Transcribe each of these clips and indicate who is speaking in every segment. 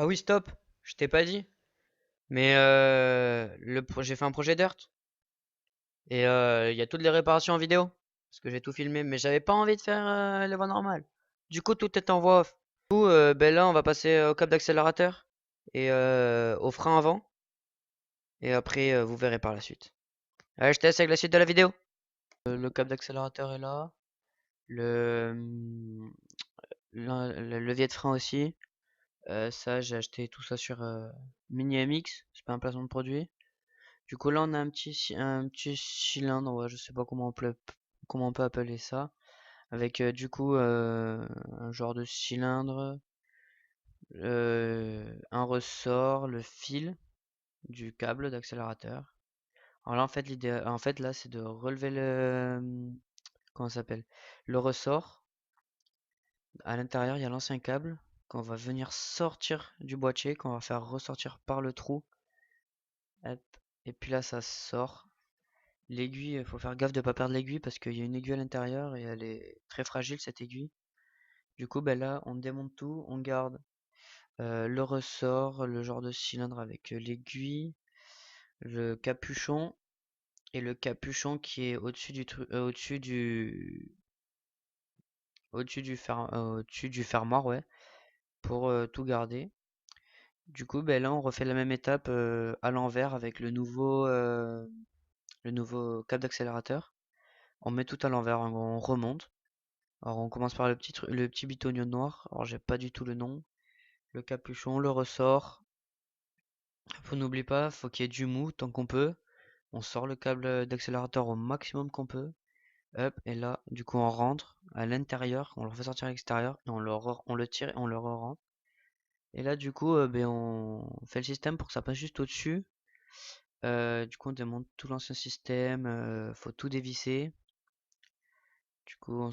Speaker 1: Ah oui, stop, je t'ai pas dit. Mais j'ai fait un projet Dirt et il y a toutes les réparations en vidéo parce que j'ai tout filmé, mais j'avais pas envie de faire les voies normales. Du coup, tout est en voix off. Du coup, ben là, on va passer au câble d'accélérateur et au frein avant et après, vous verrez par la suite. Allez, je te laisse avec la suite de la vidéo. Le câble d'accélérateur est là, le, le levier de frein aussi. Ça, j'ai acheté tout ça sur Mini MX, c'est pas un placement de produit. Du coup, là, on a un petit cylindre, ouais, je sais pas comment on peut appeler ça, avec du coup un genre de cylindre, un ressort, le fil du câble d'accélérateur. Alors là, en fait, en fait, là, c'est de relever comment ça s'appelle? Le ressort. À l'intérieur, il y a l'ancien câble qu'on va venir sortir du boîtier, qu'on va faire ressortir par le trou. Hop. Et puis là, ça sort. L'aiguille, il faut faire gaffe de ne pas perdre l'aiguille parce qu'il y a une aiguille à l'intérieur et elle est très fragile cette aiguille. Du coup, ben là, on démonte tout, on garde le ressort, le genre de cylindre avec l'aiguille, le capuchon et le capuchon qui est au-dessus du truc, au-dessus du fermoir, ouais, pour tout garder. Du coup, ben là, on refait la même étape à l'envers avec le nouveau câble d'accélérateur. On met tout à l'envers, on remonte. Alors on commence par le petit bitonio noir. Alors j'ai pas du tout le nom. Le capuchon, le ressort. Faut n'oublie pas, faut qu'il y ait du mou tant qu'on peut. On sort le câble d'accélérateur au maximum qu'on peut. Hop, et là, du coup, on rentre à l'intérieur, on le fait sortir à l'extérieur et on le tire et on le re-rentre. Et là, du coup, ben, on fait le système pour que ça passe juste au-dessus. Du coup, on démonte tout l'ancien système, faut tout dévisser. Du coup,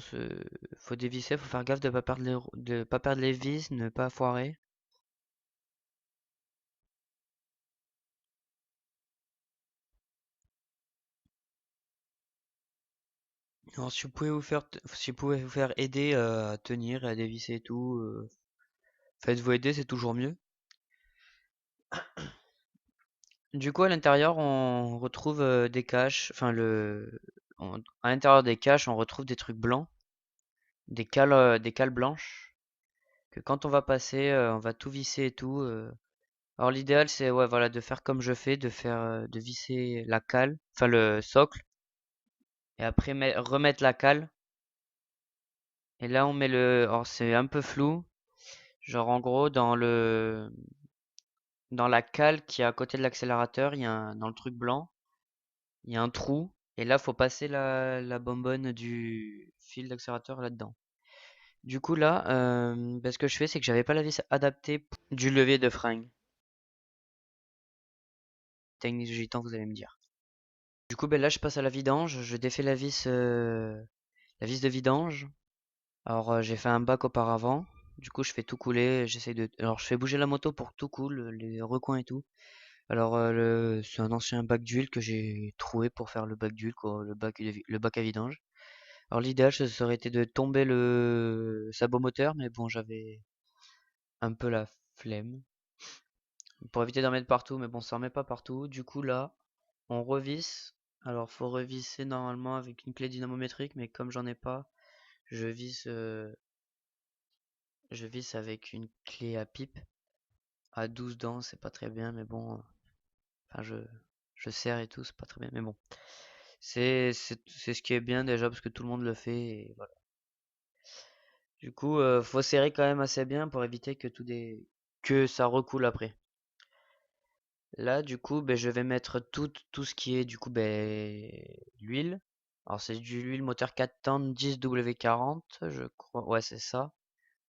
Speaker 1: faut dévisser, faut faire gaffe de pas perdre les vis, ne pas foirer. Alors, si vous pouvez vous faire aider à tenir, à dévisser et tout, faites-vous aider, c'est toujours mieux. Du coup, à l'intérieur, on retrouve des caches, enfin à l'intérieur des caches, on retrouve des trucs blancs, des cales blanches, que quand on va passer, on va tout visser et tout. Alors l'idéal, c'est ouais, voilà, de faire comme je fais, de visser la cale, enfin le socle, et après remettre la cale. Et là, on met alors c'est un peu flou, genre en gros dans la cale qui est à côté de l'accélérateur, dans le truc blanc, il y a un trou. Et là, faut passer la bonbonne du fil d'accélérateur là-dedans. Du coup, là, ce que je fais, c'est que j'avais pas la vis adaptée du levier de frein. Technique de gitan, vous allez me dire. Du coup, ben là, je passe à la vidange. Je défais la vis de vidange. Alors, j'ai fait un bac auparavant. Du coup, je fais tout couler. Alors, je fais bouger la moto pour que tout coule, les recoins et tout. Alors, c'est un ancien bac d'huile que j'ai trouvé pour faire le bac d'huile, quoi, le bac à vidange. Alors, l'idéal, ça aurait été de tomber le sabot moteur, mais bon, j'avais un peu la flemme pour éviter d'en mettre partout, mais bon, ça en met pas partout. Du coup, là, on revisse. Alors, faut revisser normalement avec une clé dynamométrique, mais comme j'en ai pas, je visse, euh, je visse avec une clé à pipe. À 12 dents, c'est pas très bien, mais bon, enfin, je serre et tout, c'est pas très bien, mais bon. C'est ce qui est bien déjà parce que tout le monde le fait et voilà. Du coup, faut serrer quand même assez bien pour éviter que ça recoule après. Là, du coup, ben, je vais mettre tout ce qui est du coup l'huile. Alors c'est du l'huile moteur 4 tentes 10W40, je crois. Ouais, c'est ça.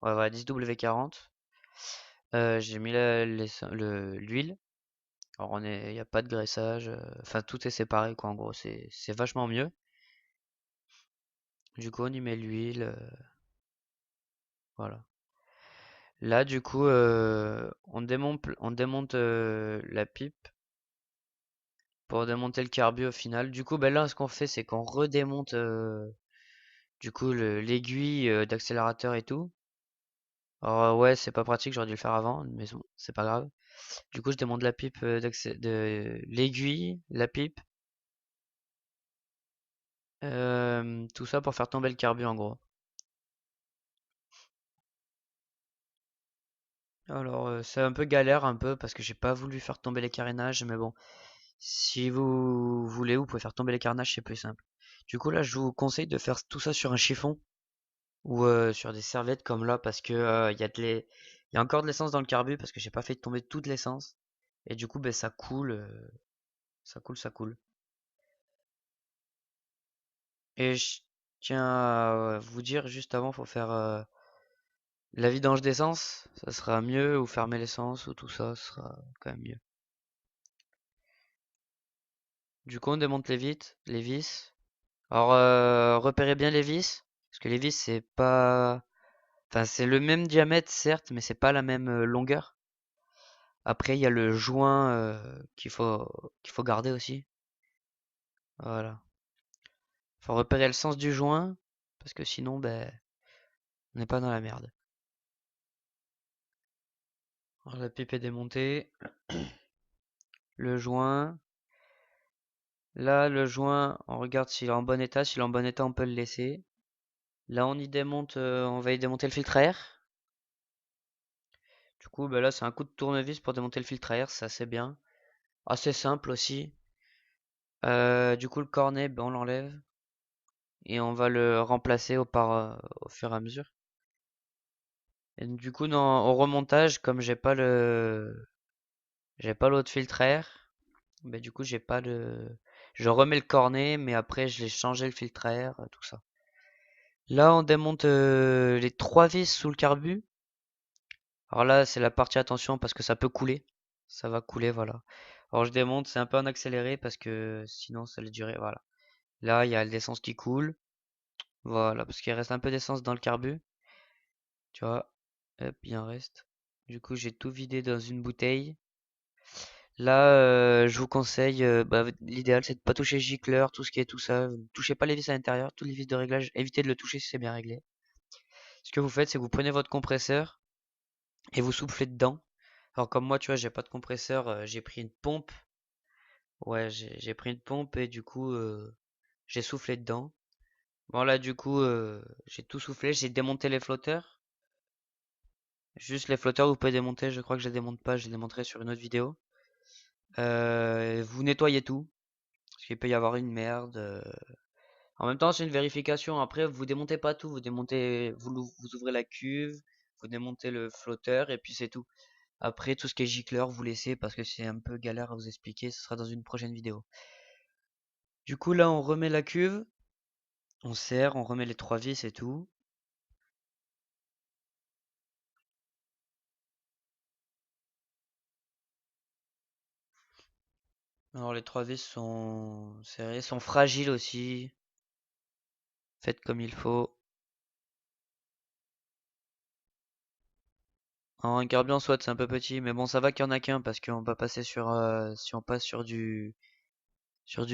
Speaker 1: Ouais, voilà, 10W40. J'ai mis l'huile. Alors il n'y a pas de graissage. Enfin, tout est séparé quoi. En gros, c'est vachement mieux. Du coup, on y met l'huile. Voilà. Là, du coup, on démonte la pipe pour démonter le carbu au final. Du coup, ben là, ce qu'on fait, c'est qu'on redémonte du coup l'aiguille d'accélérateur et tout. Alors ouais, c'est pas pratique, j'aurais dû le faire avant, mais bon, c'est pas grave. Du coup, je démonte la pipe de l'aiguille, la pipe, tout ça pour faire tomber le carbu en gros. Alors c'est un peu galère un peu parce que j'ai pas voulu faire tomber les carénages, mais bon, si vous voulez, vous pouvez faire tomber les carénages, c'est plus simple. Du coup là, je vous conseille de faire tout ça sur un chiffon ou sur des serviettes comme là parce que il y a encore de l'essence dans le carbu parce que j'ai pas fait tomber toute l'essence et du coup ben ça coule, ça coule, ça coule. Et je tiens à vous dire juste avant, faut faire la vidange d'essence, ça sera mieux, ou fermer l'essence, ou tout ça, ce sera quand même mieux. Du coup, on démonte les vis. Alors, repérez bien les vis, parce que les vis, c'est pas... Enfin, c'est le même diamètre, certes, mais c'est pas la même longueur. Après, il y a le joint qu'il faut garder aussi. Voilà. Faut repérer le sens du joint, parce que sinon, ben, on n'est pas dans la merde. Alors, la pipe est démontée. Le joint. Là, le joint, on regarde s'il est en bon état. S'il est en bon état, on peut le laisser. Là, on y démonte, on va y démonter le filtre à air. Du coup, bah là, c'est un coup de tournevis pour démonter le filtre à air, c'est assez bien. Assez simple aussi. Du coup, le cornet, ben, on l'enlève et on va le remplacer au fur et à mesure. Et du coup, au remontage, comme j'ai pas l'autre filtre à air, ben, du coup, j'ai pas je remets le cornet, mais après, je l'ai changé le filtre à air, tout ça. Là, on démonte les trois vis sous le carbu. Alors là, c'est la partie attention parce que ça peut couler. Ça va couler, voilà. Alors je démonte, c'est un peu en accéléré parce que sinon ça allait durer, voilà. Là, il y a l'essence qui coule. Voilà, parce qu'il reste un peu d'essence dans le carbu. Tu vois. Hop, il en reste. Du coup, j'ai tout vidé dans une bouteille. Là, je vous conseille, bah, l'idéal c'est de pas toucher le gicleur, tout ce qui est tout ça. Ne touchez pas les vis à l'intérieur, toutes les vis de réglage, évitez de le toucher si c'est bien réglé. Ce que vous faites, c'est que vous prenez votre compresseur et vous soufflez dedans. Alors comme moi, tu vois, j'ai pas de compresseur, j'ai pris une pompe. Ouais, j'ai pris une pompe et du coup, j'ai soufflé dedans. Bon là, du coup, j'ai tout soufflé, j'ai démonté les flotteurs. Juste les flotteurs, vous pouvez démonter. Je crois que je les démonte pas, je les démonterai sur une autre vidéo. Vous nettoyez tout, parce qu'il peut y avoir une merde. En même temps, c'est une vérification. Après, vous démontez pas tout, vous démontez, vous ouvrez la cuve, vous démontez le flotteur et puis c'est tout. Après, tout ce qui est gicleur, vous laissez parce que c'est un peu galère à vous expliquer. Ce sera dans une prochaine vidéo. Du coup, là, on remet la cuve, on serre, on remet les trois vis et tout. Alors, les trois vis sont serrées, sont fragiles aussi. Faites comme il faut. En carburant, soit c'est un peu petit, mais bon, ça va qu'il y en a qu'un parce qu'on va passer si on passe sur du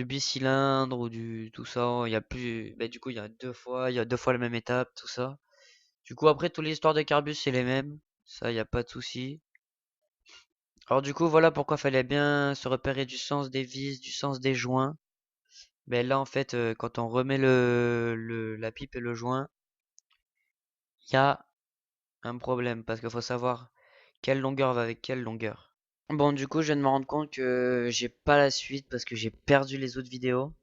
Speaker 1: bicylindre ou du tout ça, il y a plus, bah, du coup, il y a deux fois la même étape, tout ça. Du coup, après, toutes les histoires de carbu, c'est les mêmes. Ça, il y a pas de souci. Alors, du coup, voilà pourquoi fallait bien se repérer du sens des vis, du sens des joints. Ben là, en fait, quand on remet la pipe et le joint, il y a un problème parce qu'il faut savoir quelle longueur va avec quelle longueur. Bon, du coup, je viens de me rendre compte que j'ai pas la suite parce que j'ai perdu les autres vidéos.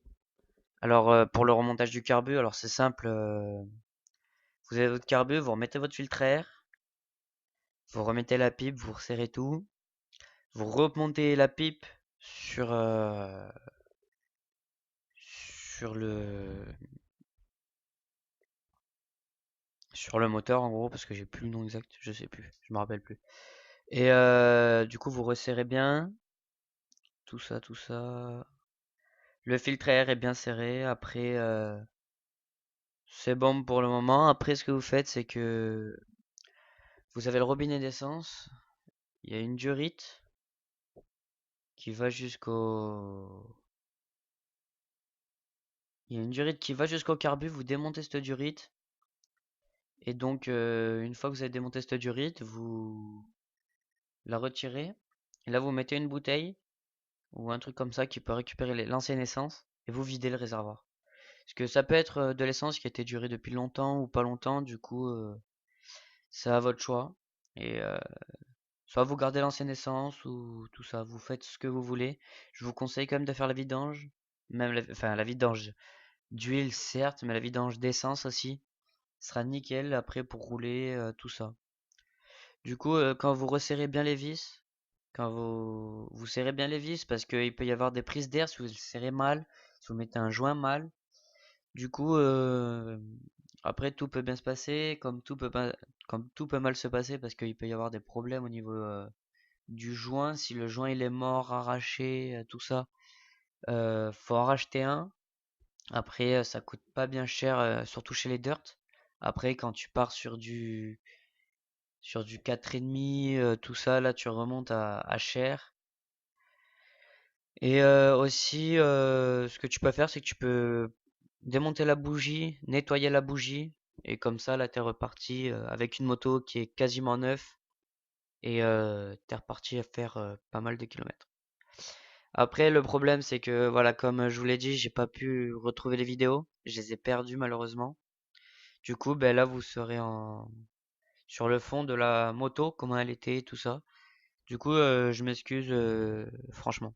Speaker 1: Alors, pour le remontage du carbu, alors c'est simple. Vous avez votre carbu, vous remettez votre filtre à air, vous remettez la pipe, vous resserrez tout, vous remontez la pipe sur sur le sur le moteur en gros parce que j'ai plus le nom exact, je sais plus, je me rappelle plus. Et du coup, vous resserrez bien tout ça, tout ça. Le filtre à air est bien serré. Après, c'est bon pour le moment. Après, ce que vous faites, c'est que vous avez le robinet d'essence. Il y a une durite qui va jusqu'au. Il y a une durite qui va jusqu'au carbu. Vous démontez cette durite Et donc, une fois que vous avez démonté cette durite, vous la retirez. Et là, vous mettez une bouteille ou un truc comme ça qui peut récupérer l'ancienne essence et vous videz le réservoir. Parce que ça peut être de l'essence qui a été durée depuis longtemps ou pas longtemps, du coup, c'est à votre choix. Et soit vous gardez l'ancienne essence ou tout ça, vous faites ce que vous voulez. Je vous conseille quand même de faire la vidange, même enfin la vidange d'huile certes, mais la vidange d'essence aussi sera nickel après pour rouler, tout ça. Du coup, quand vous resserrez bien les vis, quand vous serrez bien les vis, parce qu'il peut y avoir des prises d'air si vous le serrez mal, si vous mettez un joint mal. Du coup, après tout peut bien se passer, comme tout peut mal se passer, parce qu'il peut y avoir des problèmes au niveau du joint. Si le joint il est mort, arraché, tout ça, faut en racheter un. Après, ça coûte pas bien cher, surtout chez les dirt. Après, quand tu pars sur du 4,5, tout ça, là, tu remontes à cher. Et aussi, ce que tu peux faire, c'est que tu peux démonter la bougie, nettoyer la bougie, et comme ça, là, t'es reparti avec une moto qui est quasiment neuve, et t'es reparti à faire pas mal de kilomètres. Après, le problème, c'est que, voilà, comme je vous l'ai dit, j'ai pas pu retrouver les vidéos, je les ai perdues malheureusement. Du coup, ben là, vous serez sur le fond de la moto, comment elle était, tout ça. Du coup, je m'excuse, franchement.